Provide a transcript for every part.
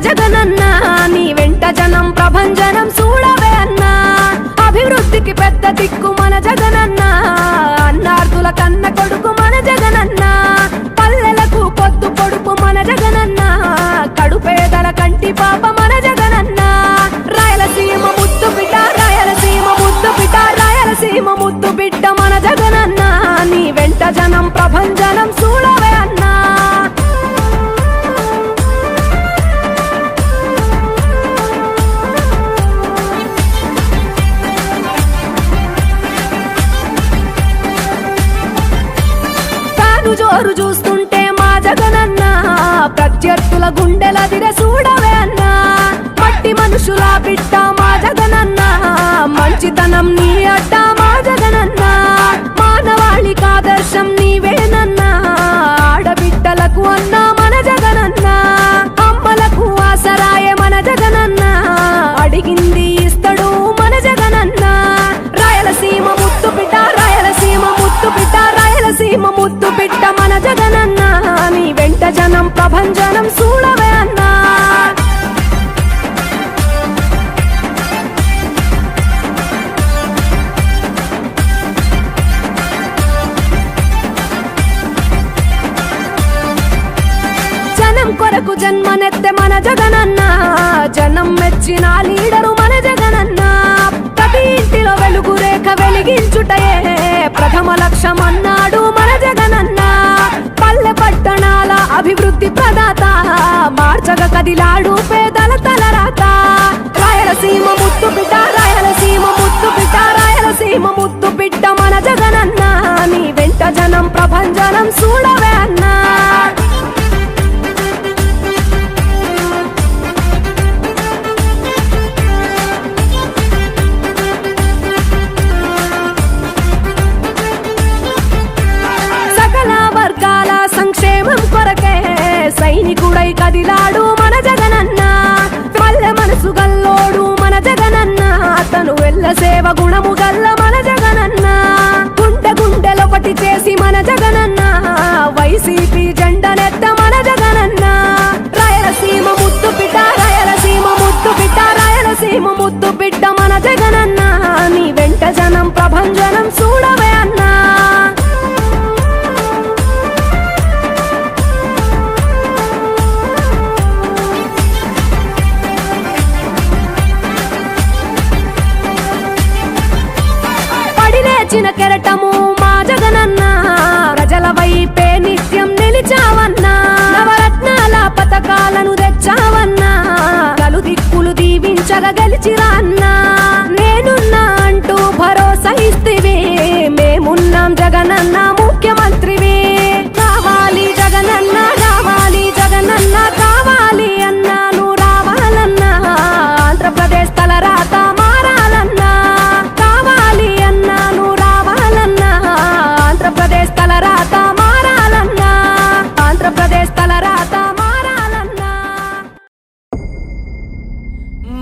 జగనన్న నీ వెంట జనం ప్రభంజనం చూడవే అన్నా అభివృద్ధికి పెద్ద దిక్కు మన జగనన్న అన్నార్థుల కన్న కొడుకు మన జగనన్న పల్లెలకు పొద్దు పొడుపు మన జగనన్న కడుపేదల కంటి పాప మన జగనన్న రాయలసీమ ముద్దు బిడ్డ రాయలసీమ ముద్దు బిడ్డ రాయలసీమ ముద్దు బిడ్డ మన జగనన్న నీ వెంట జనం ప్రభంజనం చూడవే అన్నా జోరు చూస్తుంటే మా జగనన్న ప్రత్యర్థుల గుండెల దిర చూడవే అన్నా మట్టి మనుషుల బిడ్డ మా జగనన్న మంచితనం నీ అడ్డ మా జగనన్న మానవాళికి ఆదర్శం నీవేనన్నా ఆడబిడ్డలకు అన్నా మన జగనన్న అమ్మలకు ఆసరాయే మన జగనన్న అడిగింది ఇస్తడు మన జగనన్న రాయలసీమ ముద్దు బిడ్డ రాయలసీమ ముద్దు బిడ్డ రాయలసీమ ముద్దు బిడ్డ మన జగనన్న నీ వెంట జనం ప్రభంజనం చూడవే అన్నా జనం కొరకు జన్మనెత్తే మన జగనన్న జనం మెచ్చిన లీడరు మన జగనన్న ప్రతి ఇంటిలో వెలుగు రేఖ వెలిగించుటయే ప్రథమ లక్ష్యం అన్నాడు మన జగనన్న పల్లె పట్టణాల అభివృద్ధి ప్రదాత మార్చగ కదిలాడు పేదల తలరాత రాయలసీమ ముద్దు బిడ్డ రాయలసీమ ముద్దు బిడ్డ రాయలసీమ ముద్దు బిడ్డ మన జగనన్న నీ వెంట జనం ప్రభంజనం చూడవే అన్నా సంక్షేమం కొరకే సైనికుడై కదిలాడు మన జగనన్న పల్లె మనసు గల్లోడు మన జగనన్న అతను వెళ్ళ సేవ గుణము గల్ల మన జగనన్న గుండె గుండెలొకటి చేసి మన జగనన్న వైసీపీ జెండనెత్త మన జగనన్న రాయలసీమ ముద్దు బిడ్డ రాయలసీమ ముద్దు బిడ్డ రాయలసీమ ముద్దు బిడ్డ మన జగనన్న నీ వెంట జనం ప్రభంజనం చూడవే అన్నా చిన్న కెరటము మా జగనన్న ప్రజల వైపే నిత్యం నిలిచావన్నా నవరత్నాల పథకాలను తెచ్చావన్నా కలు దిక్కులు దీవించగా గెలిచిరా అన్నా నేనున్నా అంటూ భరోసా ఇస్తివి మేమున్నాం జగనన్న ముఖ్యమంత్రివి కావాలి జగనన్న కావాలి జగనన్న కావాలి అన్నా నువ్వు రావాలన్నా ఆంధ్రప్రదేశ్ తలరాత మారాలన్నా కావాలి అన్నా నువ్వు రావాలన్నా ఆంధ్రప్రదేశ్ తలరాత మారాలన్నా ఆంధ్రప్రదేశ్ తలరాత మారాలన్నా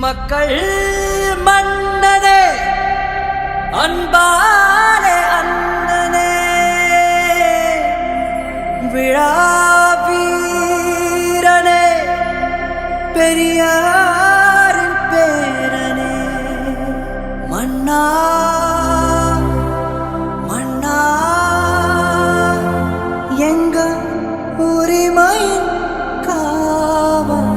மக்கள் மன்னனே அன்பாலே அண்ணனே விழா வீரனே பெரியாரின் பேரனே மன்னா மன்னா எங்க உரிமையின் காவல்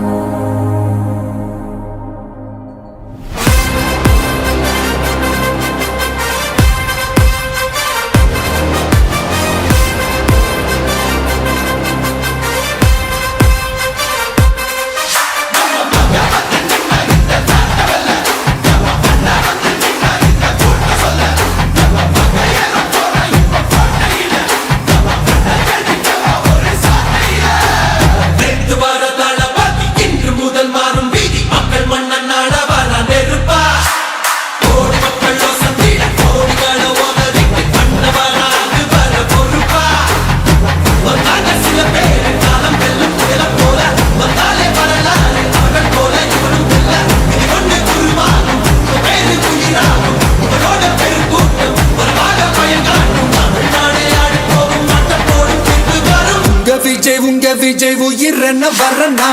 விஜய் உயிரென்ன வரனா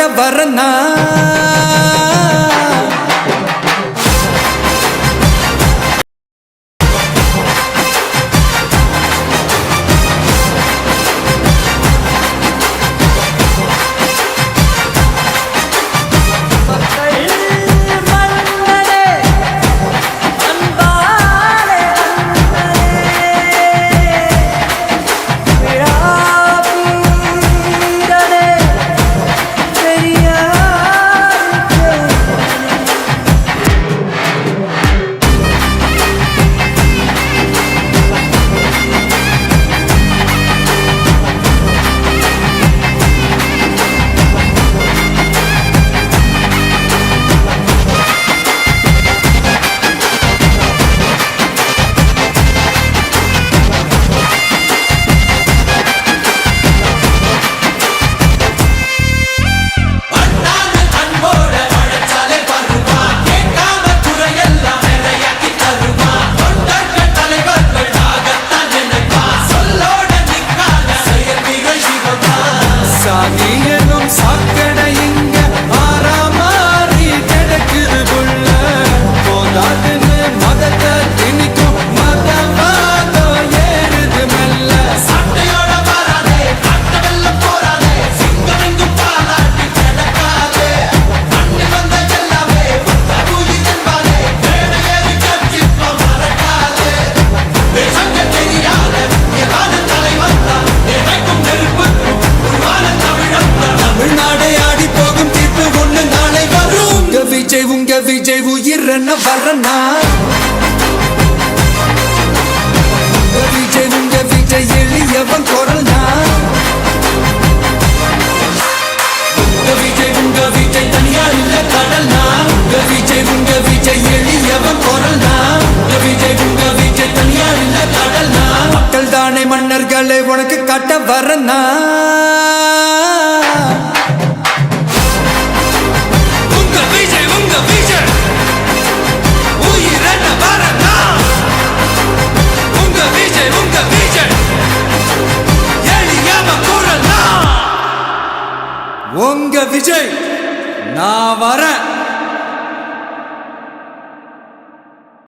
காட்ட வரனா விஜய் உயிரன வரனா விஜய் உங்க விஜய் எளியவன் குரல்னா விஜய் உங்க விஜய் தனியார் இல்ல கடல்னா விஜய் உங்க விஜய் எளியவன் குரல்னா விஜய் உங்க விஜய் தனியார் இல்ல கடல்னா மக்கள் தானே மன்னர்களை உனக்கு காட்ட வரனா உங்க விஜய் நான் வரேன்.